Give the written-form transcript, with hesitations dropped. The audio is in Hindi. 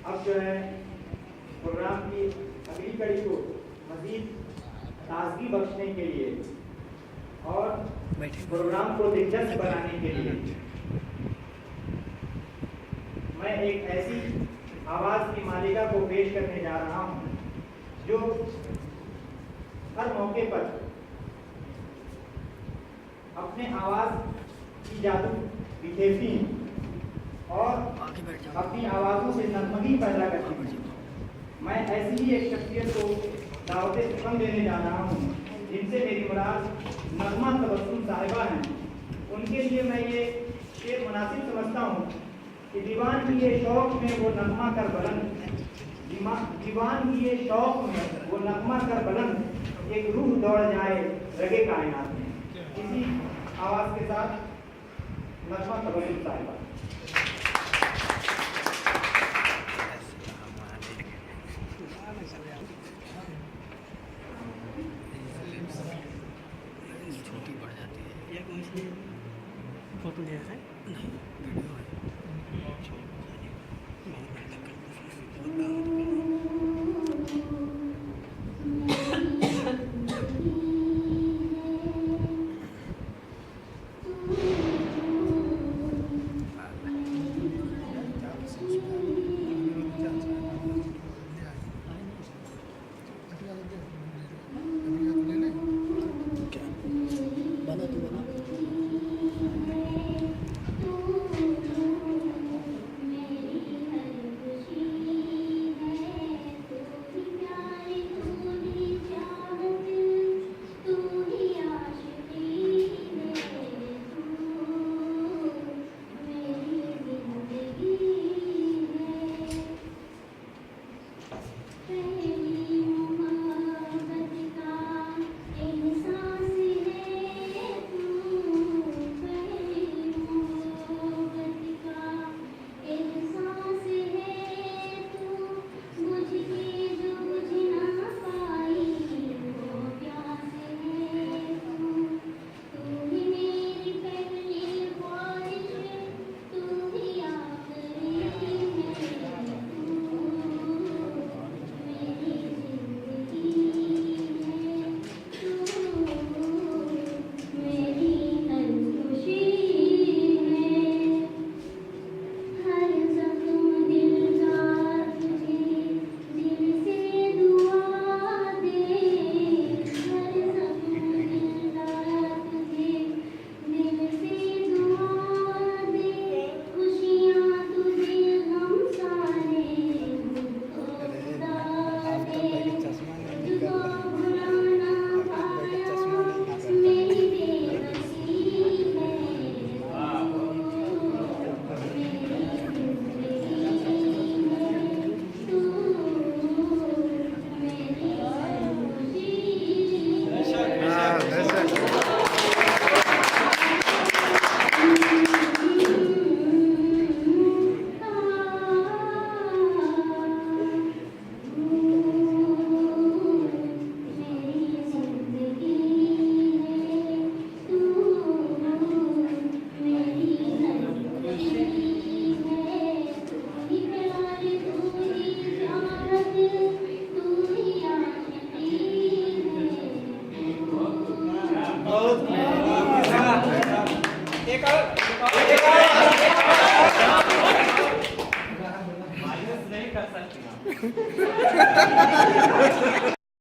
अब जो है प्रोग्राम की अगली कड़ी को मजीद ताजगी बख्शने के लिए और प्रोग्राम को दिलचस्प बनाने के लिए मैं एक ऐसी आवाज़ की मालिका को पेश करने जा रहा हूँ जो हर मौके पर अपने आवाज़ की जादू बिखेरती हैं और अपनी आवाज़ों से नगमगी पैदा करती हैं। मैं ऐसी ही एक शख्सियत को दावत सुखम देने जा रहा हूँ जिनसे मेरी मुराद नगमा तबस्सुम साहिबा हैं। उनके लिए मैं ये शेर मुनासिब समझता हूँ कि दीवान की ये शौक में वो नगमा कर बुलंद, दीवान की ये शौक में वो नगमा कर बुलंद, एक रूह दौड़ जाए रगे कायनात में। इसी आवाज़ के साथ नगमा तबस्सुम साहिबा। फोटो लिया है नहीं वीडियो है। माइनस नहीं कर सकती।